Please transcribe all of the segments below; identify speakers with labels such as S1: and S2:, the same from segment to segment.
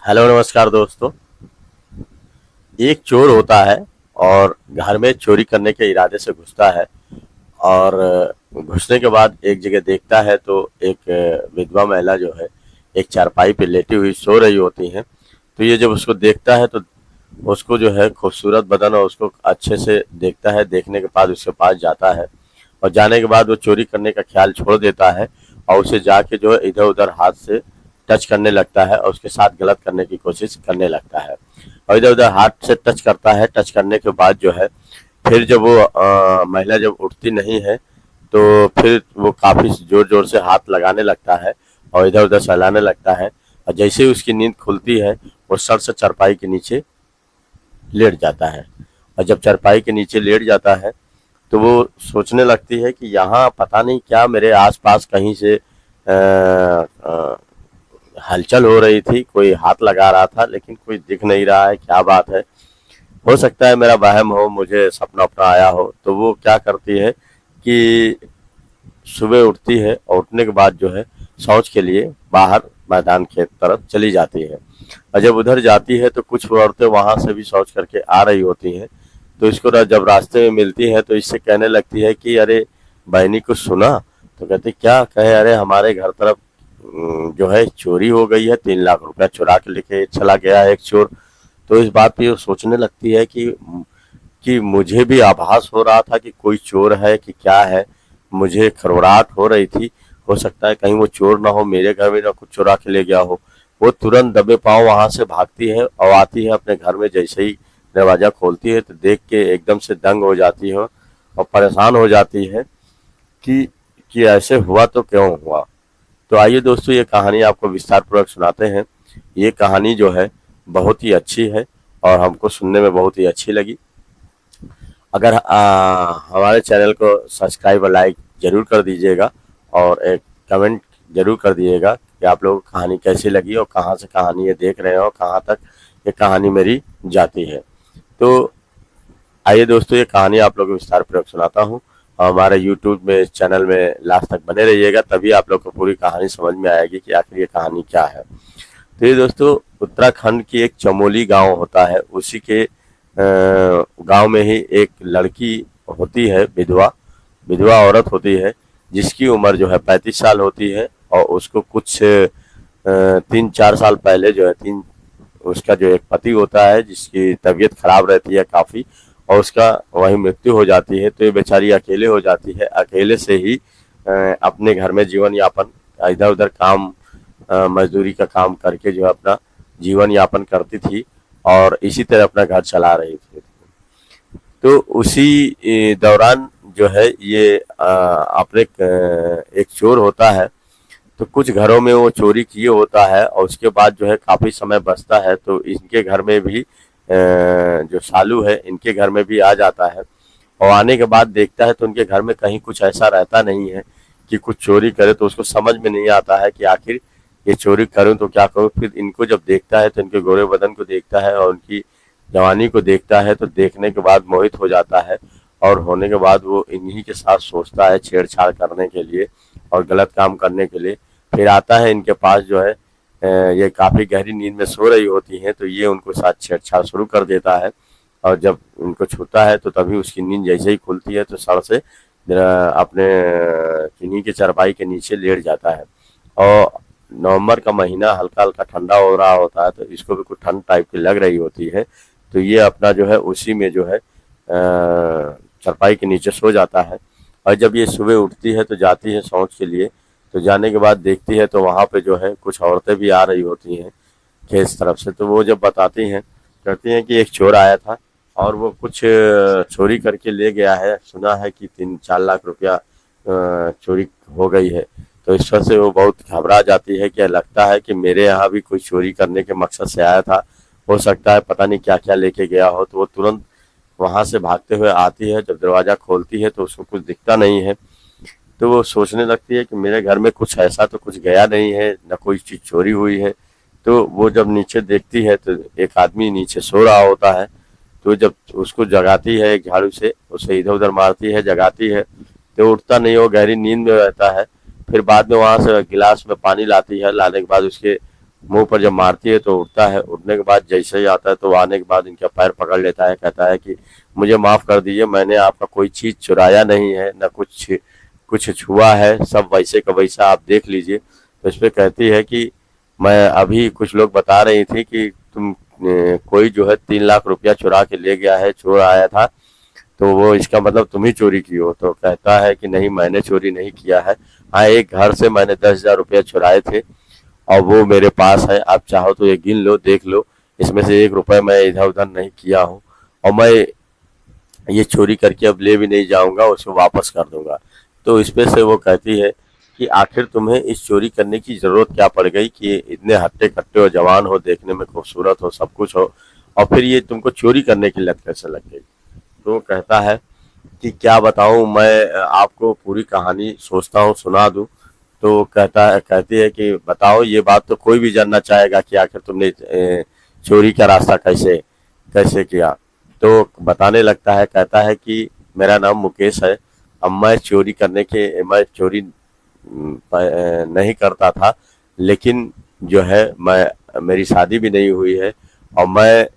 S1: Hello नमस्कार दोस्तों। एक चोर होता है और घर में चोरी करने के इरादे से घुसता है और घुसने के बाद एक जगह देखता है तो एक विधवा महिला जो है एक चारपाई पे लेटी हुई सो रही होती है। तो ये जब उसको देखता है तो उसको जो है खूबसूरत बदन और उसको अच्छे से देखता है। देखने के बाद उसके पास जाता है और जाने के बाद वो चोरी करने का ख्याल छोड़ देता है और उसे जाके जो है इधर उधर हाथ से टच करने लगता है और उसके साथ गलत करने की कोशिश करने लगता है और इधर उधर हाथ से टच करता है। टच करने के बाद जो है फिर जब वो महिला जब उठती नहीं है तो फिर वो काफी जोर जोर से हाथ लगाने लगता है और इधर उधर सहलाने लगता है और जैसे ही उसकी नींद खुलती है वो सर से चारपाई के नीचे लेट जाता है। और जब चारपाई के नीचे लेट जाता है तो वो सोचने लगती है कि यहाँ पता नहीं क्या मेरे आसपास कहीं से हलचल हो रही थी, कोई हाथ लगा रहा था लेकिन कोई दिख नहीं रहा है, क्या बात है। हो सकता है मेरा वहम हो, मुझे सपना अपना आया हो। तो वो क्या करती है कि सुबह उठती है और उठने के बाद जो है शौच के लिए बाहर मैदान की तरफ चली जाती है और जब उधर जाती है तो कुछ औरतें वहां से भी शौच करके आ रही होती हैं। तो इसको जब रास्ते में मिलती है तो इससे कहने लगती है कि अरे बहनी कुछ सुना। तो कहती क्या कहे, अरे हमारे घर तरफ जो है चोरी हो गई है, 3 लाख रुपया चुरा के लेके चला गया है एक चोर। तो इस बात पे वो सोचने लगती है कि मुझे भी आभास हो रहा था कि कोई चोर है कि क्या है। मुझे खड़बड़ाहट हो रही थी, हो सकता है कहीं वो चोर ना हो, मेरे घर में ना कुछ चुरा के ले गया हो। वो तुरंत दबे पाँव वहां से भागती है और आती है अपने घर में। जैसे ही दरवाजा खोलती है तो देख के एकदम से दंग हो जाती है और परेशान हो जाती है कि कि ऐसे हुआ तो क्यों हुआ। तो आइए दोस्तों, ये कहानी आपको विस्तार पूर्वक सुनाते हैं। ये कहानी जो है बहुत ही अच्छी है और हमको सुनने में बहुत ही अच्छी लगी। अगर हमारे चैनल को सब्सक्राइब और लाइक जरूर कर दीजिएगा और एक कमेंट जरूर कर दीजिएगा कि आप लोगों को कहानी कैसी लगी और कहाँ से कहानी ये देख रहे हो, कहाँ तक ये कहानी मेरी जाती है। तो आइए दोस्तों, ये कहानी आप लोगों को विस्तार पूर्वक सुनाता हूँ और हमारे यूट्यूब में चैनल में लास्ट तक बने रहिएगा, तभी आप लोग को पूरी कहानी समझ में आएगी कि आखिर ये कहानी क्या है। तो ये दोस्तों उत्तराखंड की एक चमोली गांव होता है, उसी के गांव में ही एक लड़की होती है, विधवा विधवा औरत होती है जिसकी उम्र जो है 35 साल होती है और उसको कुछ 3-4 साल पहले जो है तीन उसका जो एक पति होता है जिसकी तबीयत खराब रहती है काफी और उसका वही मृत्यु हो जाती है। तो ये बेचारी अकेले हो जाती है, अकेले से ही अपने घर में जीवन यापन इधर उधर काम मजदूरी का काम करके जो है अपना जीवन यापन करती थी और इसी तरह अपना घर चला रही थी। तो उसी दौरान जो है ये अपने एक चोर होता है। तो कुछ घरों में वो चोरी किए होता है और उसके बाद जो है काफी समय बचता है तो इनके घर में भी जो सालू है इनके घर में भी आ जाता है और आने के बाद देखता है तो उनके घर में कहीं कुछ ऐसा रहता नहीं है कि कुछ चोरी करे। तो उसको समझ में नहीं आता है कि आखिर ये चोरी करूं तो क्या करूं। फिर इनको जब देखता है तो इनके गोरे बदन को देखता है और उनकी जवानी को देखता है तो देखने के बाद मोहित हो जाता है और होने के बाद वो इन्हीं के साथ सोचता है छेड़छाड़ करने के लिए और गलत काम करने के लिए। फिर आता है इनके पास जो है ये काफी गहरी नींद में सो रही होती हैं तो ये उनको साथ छेड़छाड़ शुरू कर देता है और जब उनको छूता है तो तभी उसकी नींद जैसे ही खुलती है तो सर से अपने किन्हीं के चरपाई के नीचे लेट जाता है। और नवंबर का महीना हल्का हल्का ठंडा हो रहा होता है तो इसको भी कुछ ठंड टाइप की लग रही होती है। तो ये अपना जो है उसी में जो है चरपाई के नीचे सो जाता है और जब ये सुबह उठती है तो जाती है शौच के लिए। तो जाने के बाद देखती है तो वहां पे जो है कुछ औरतें भी आ रही होती हैं खेत तरफ से। तो वो जब बताती हैं, कहती हैं कि एक चोर आया था और वो कुछ चोरी करके ले गया है, सुना है कि 3-4 लाख रुपया चोरी हो गई है। तो इस वजह से वो बहुत घबरा जाती है कि लगता है कि मेरे यहाँ भी कोई चोरी करने के मकसद से आया था, हो सकता है पता नहीं क्या क्या लेके गया हो। तो वो तुरंत वहां से भागते हुए आती है, जब दरवाजा खोलती है तो उसको कुछ दिखता नहीं है। तो वो सोचने लगती है कि मेरे घर में कुछ ऐसा तो कुछ गया नहीं है, न कोई चीज चोरी हुई है। तो वो जब नीचे देखती है तो एक आदमी नीचे सो रहा होता है। तो जब उसको जगाती है एक झाड़ू से, उसे इधर उधर मारती है, जगाती है तो उठता नहीं, वो गहरी नींद में रहता है। फिर बाद में वहां से गिलास में पानी लाती है, लाने के बाद उसके मुंह पर जब मारती है तो उठता है, उठने के बाद जैसे ही आता है तो आने के बाद इनका पैर पकड़ लेता है, कहता है कि मुझे माफ़ कर दीजिए, मैंने आपका कोई चीज़ चुराया नहीं है, ना कुछ कुछ छुआ है, सब वैसे का वैसा आप देख लीजिए। तो इस पे कहती है कि मैं अभी कुछ लोग बता रही थी कि तुम कोई जो है 3 लाख रुपया चुरा के ले गया है, चोर आया था, तो वो इसका मतलब तुम ही चोरी की हो। तो कहता है कि नहीं, मैंने चोरी नहीं किया है। हाँ, एक घर से मैंने 10,000 रुपया चुराए थे और वो मेरे पास है, आप चाहो तो ये गिन लो, देख लो, इसमें से 1 रुपया मैं इधर उधर नहीं किया हूँ और मैं ये चोरी करके अब ले भी नहीं जाऊंगा, उसको वापस कर दूंगा। तो इस पे से वो कहती है कि आखिर तुम्हें इस चोरी करने की जरूरत क्या पड़ गई कि इतने हट्टे कट्टे हो, जवान हो, देखने में खूबसूरत हो, सब कुछ हो, और फिर ये तुमको चोरी करने की लत कैसे लग गई। तो वो कहता है कि क्या बताऊं मैं, आपको पूरी कहानी सोचता हूँ सुना दूं। तो कहती है कि बताओ, ये बात तो कोई भी जानना चाहेगा कि आखिर तुमने चोरी का रास्ता कैसे कैसे किया। तो बताने लगता है, कहता है कि मेरा नाम मुकेश है, अब मैं चोरी नहीं करता था, लेकिन जो है मैं, मेरी शादी भी नहीं हुई है और मैं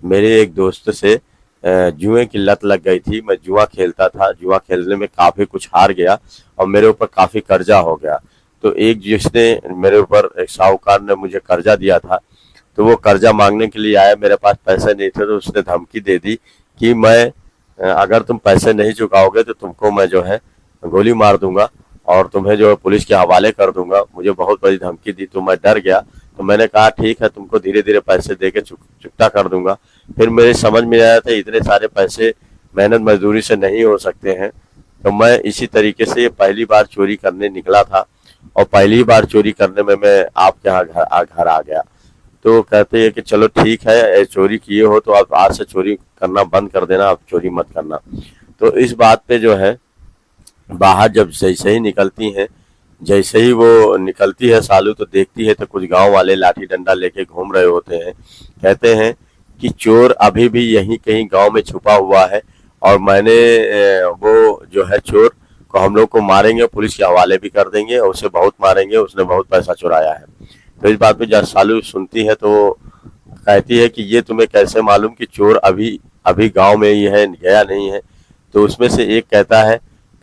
S1: मेरे एक दोस्त से जुए की लत लग गई थी। मैं जुआ खेलता था, जुआ खेलने में काफ़ी कुछ हार गया और मेरे ऊपर काफ़ी कर्जा हो गया। तो एक जिसने मेरे ऊपर, एक साहूकार ने मुझे कर्जा दिया था, तो वो कर्जा मांगने के लिए आया, मेरे पास पैसे नहीं थे, तो उसने धमकी दे दी कि मैं, अगर तुम पैसे नहीं चुकाओगे तो तुमको मैं जो है गोली मार दूंगा और तुम्हें जो है पुलिस के हवाले कर दूंगा। मुझे बहुत बड़ी धमकी दी, तो मैं डर गया। तो मैंने कहा ठीक है, तुमको धीरे धीरे पैसे दे के चुकता कर दूंगा। फिर मेरे समझ में आया था इतने सारे पैसे मेहनत मजदूरी से नहीं हो सकते हैं। तो मैं इसी तरीके से पहली बार चोरी करने निकला था और पहली बार चोरी करने में मैं आपके यहाँ घर आ गया। तो कहते हैं कि चलो ठीक है, चोरी किए हो तो आप आज से चोरी करना बंद कर देना, आप चोरी मत करना। तो इस बात पे जो है बाहर जब जैसे ही निकलती हैं, जैसे ही वो निकलती है सालू, तो देखती है तो कुछ गांव वाले लाठी डंडा लेके घूम रहे होते हैं। कहते हैं कि चोर अभी भी यहीं कहीं गांव में छुपा हुआ है और मैंने वो जो है चोर को, हम लोग को मारेंगे, पुलिस के हवाले भी कर देंगे और उसे बहुत मारेंगे, उसने बहुत पैसा चुराया है। तो इस बात पे जब सालू सुनती है तो वो कहती है कि ये तुम्हें कैसे मालूम कि चोर अभी अभी गांव में ही है, गया नहीं है। तो उसमें से एक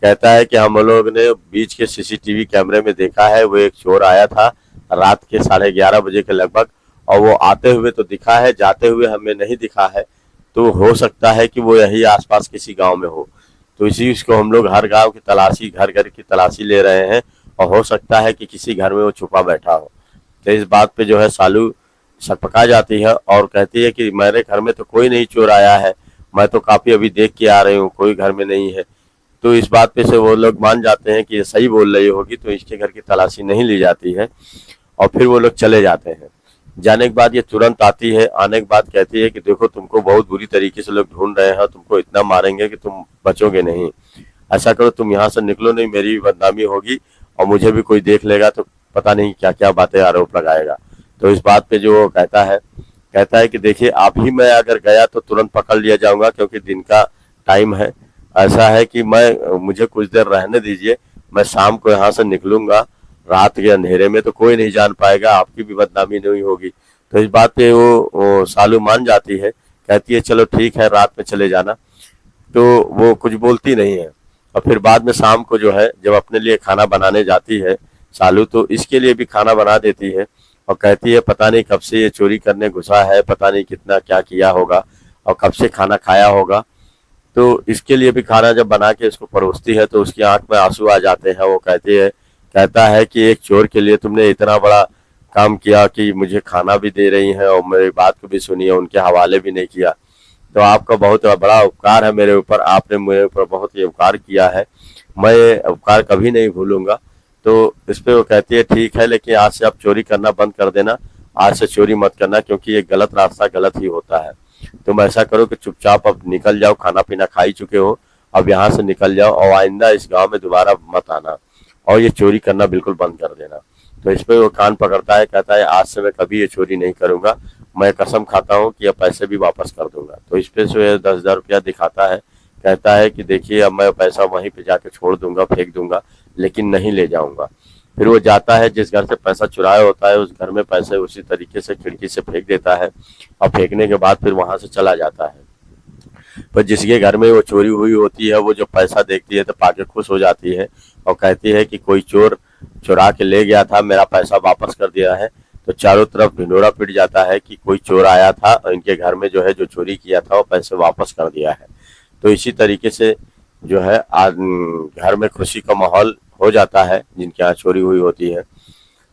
S1: कहता है कि हम लोग ने बीच के सीसीटीवी कैमरे में देखा है, वो एक चोर आया था रात के 11:30 बजे के लगभग, और वो आते हुए तो दिखा है, जाते हुए हमें नहीं दिखा है। तो हो सकता है कि वो यही आसपास किसी गांव में हो। तो इसी इसको हम लोग हर गांव की तलाशी, घर घर की तलाशी ले रहे हैं और हो सकता है कि किसी घर में वो छुपा बैठा हो। तो इस बात पे जो है सालू सकपका जाती है और कहती है कि मेरे घर में तो कोई नहीं चोर आया है, मैं तो काफी अभी देख के आ रही हूँ, कोई घर में नहीं है। तो इस बात पे से वो लोग मान जाते हैं कि ये सही बोल रही होगी, तो इसके घर की तलाशी नहीं ली जाती है और फिर वो लोग चले जाते हैं। जाने के बाद ये तुरंत आती है, आने के बाद कहती है कि देखो, तुमको बहुत बुरी तरीके से लोग ढूंढ रहे हैं, तुमको इतना मारेंगे कि तुम बचोगे नहीं। ऐसा करो, तुम यहाँ से निकलो, नहीं मेरी भी बदनामी होगी और मुझे भी कोई देख लेगा तो पता नहीं क्या क्या बातें आरोप लगाएगा। तो इस बात पे जो वो कहता है कि देखिए, अभी मैं अगर गया तो तुरंत पकड़ लिया जाऊंगा, क्योंकि दिन का टाइम है। ऐसा है कि मुझे कुछ देर रहने दीजिए, मैं शाम को यहाँ से निकलूंगा, रात के अंधेरे में तो कोई नहीं जान पाएगा, आपकी भी बदनामी नहीं होगी। तो इस बात पे वो सालू मान जाती है, कहती है चलो ठीक है, रात में चले जाना। तो वो कुछ बोलती नहीं है। और फिर बाद में शाम को जो है, जब अपने लिए खाना बनाने जाती है सालू, तो इसके लिए भी खाना बना देती है और कहती है पता नहीं कब से ये चोरी करने घुसा है, पता नहीं कितना क्या किया होगा और कब से खाना खाया होगा। तो इसके लिए भी खाना जब बना के इसको परोसती है तो उसकी आंख में आंसू आ जाते हैं। वो कहता है कि एक चोर के लिए तुमने इतना बड़ा काम किया कि मुझे खाना भी दे रही हैं और मेरी बात को भी सुनी है, उनके हवाले भी नहीं किया। तो आपका बहुत बड़ा उपकार है मेरे ऊपर, आपने मेरे ऊपर बहुत ही उपकार किया है, मैं ये उपकार कभी नहीं भूलूंगा। तो इस पे वो कहती है ठीक है, लेकिन आज से आप चोरी करना बंद कर देना, आज से चोरी मत करना, क्योंकि ये गलत रास्ता गलत ही होता है। तुम ऐसा करो कि चुपचाप अब निकल जाओ, खाना पीना खा ही चुके हो, अब यहाँ से निकल जाओ और आइंदा इस गांव में दोबारा मत आना और ये चोरी करना बिल्कुल बंद कर देना। तो इस पे वो कान पकड़ता है, कहता है आज से मैं कभी ये चोरी नहीं करूंगा, मैं कसम खाता हूँ कि ये पैसे भी वापस कर दूंगा। तो इस पे से 10,000 रुपया दिखाता है, कहता है कि देखिए अब मैं पैसा वहीं पे जाके छोड़ दूंगा, फेंक दूंगा, लेकिन नहीं ले जाऊंगा। फिर वो जाता है, जिस घर से पैसा चुराया होता है उस घर में पैसे उसी तरीके से खिड़की से फेंक देता है, और फेंकने के बाद फिर वहां से चला जाता है। पर जिसके घर में वो चोरी हुई होती है वो जो पैसा देखती है तो पाके खुश हो जाती है और कहती है कि कोई चोर चुरा के ले गया था, मेरा पैसा वापस कर दिया है। तो चारों तरफ ढिंढोरा पिट जाता है कि कोई चोर आया था और इनके घर में जो है जो चोरी किया था वो पैसे वापस कर दिया है। तो इसी तरीके से जो है आज घर में खुशी का माहौल हो जाता है जिनके यहाँ चोरी हुई होती है।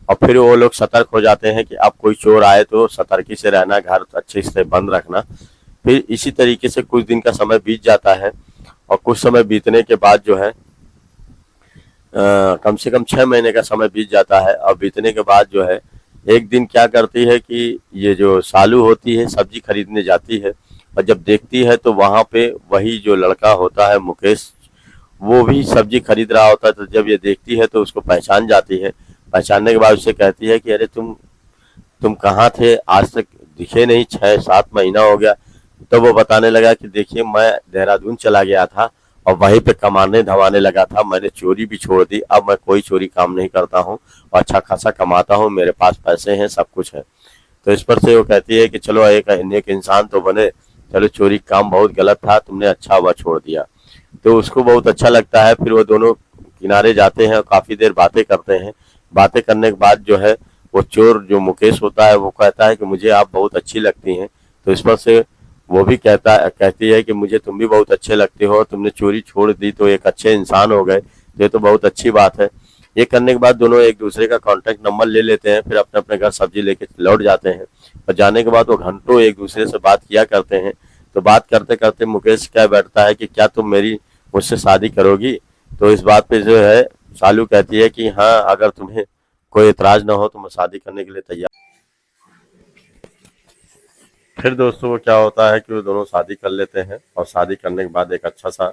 S1: और फिर वो लोग सतर्क हो जाते हैं कि अब कोई चोर आए तो सतर्की से रहना, घर अच्छे से बंद रखना। फिर इसी तरीके से कुछ दिन का समय बीत जाता है, और कुछ समय बीतने के बाद जो है कम से कम 6 महीने का समय बीत जाता है। और बीतने के बाद जो है एक दिन क्या करती है कि ये जो सालू होती है सब्जी खरीदने जाती है, और जब देखती है तो वहां पे वही जो लड़का होता है मुकेश, वो भी सब्जी खरीद रहा होता है। तो जब ये देखती है तो उसको पहचान जाती है। पहचानने के बाद उससे कहती है कि अरे तुम कहाँ थे, आज तक दिखे नहीं, 6-7 महीना हो गया। तो वो बताने लगा कि देखिए मैं देहरादून चला गया था और वहीं पे कमाने धमाने लगा था, मैंने चोरी भी छोड़ दी, अब मैं कोई चोरी काम नहीं करता हूँ और अच्छा खासा कमाता हूँ, मेरे पास पैसे हैं, सब कुछ है। तो इस पर से वो कहती है कि चलो एक नेक इंसान तो बने, चलो चोरी काम बहुत गलत था, तुमने अच्छा हुआ छोड़ दिया। तो उसको बहुत अच्छा लगता है। फिर वो दोनों किनारे जाते हैं और काफी देर बातें करते हैं। बातें करने के बाद जो है वो चोर जो मुकेश होता है वो कहता है कि मुझे आप बहुत अच्छी लगती हैं। तो इस पर से वो भी कहती है कि मुझे तुम भी बहुत अच्छे लगते हो, तुमने चोरी छोड़ दी तो एक अच्छे इंसान हो गए, ये तो बहुत अच्छी बात है। ये करने के बाद दोनों एक दूसरे का कांटेक्ट नंबर ले लेते हैं, फिर अपने अपने घर सब्जी लेके लौट जाते हैं। और जाने के बाद वो घंटों एक दूसरे से बात किया करते हैं। तो बात करते करते मुकेश कह बैठता है कि क्या तुम मेरी मुझसे शादी करोगी। तो इस बात पे जो है शालू कहती है कि हाँ, अगर तुम्हें कोई एतराज ना हो तो मैं शादी करने के लिए तैयार। फिर दोस्तों वो क्या होता है कि वो दोनों शादी कर लेते हैं, और शादी करने के बाद एक अच्छा सा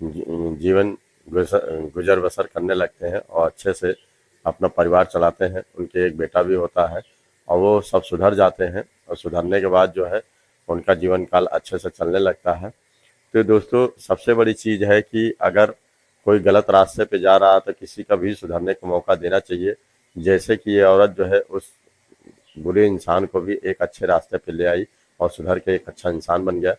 S1: जीवन गुजर बसर करने लगते हैं और अच्छे से अपना परिवार चलाते हैं। उनके एक बेटा भी होता है और वो सब सुधर जाते हैं, और सुधरने के बाद जो है उनका जीवन काल अच्छे से चलने लगता है। तो दोस्तों सबसे बड़ी चीज़ है कि अगर कोई गलत रास्ते पे जा रहा है तो किसी का भी सुधरने का मौका देना चाहिए। जैसे कि ये औरत जो है उस बुरे इंसान को भी एक अच्छे रास्ते पे ले आई और सुधर के एक अच्छा इंसान बन गया।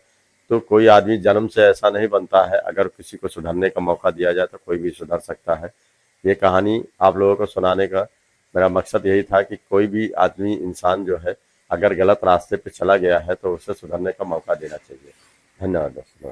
S1: तो कोई आदमी जन्म से ऐसा नहीं बनता है, अगर किसी को सुधरने का मौका दिया जाए तो कोई भी सुधर सकता है। ये कहानी आप लोगों को सुनाने का मेरा मकसद यही था कि कोई भी आदमी इंसान जो है अगर गलत रास्ते पे चला गया है तो उसे सुधरने का मौका देना चाहिए। धन्यवाद दोस्तों।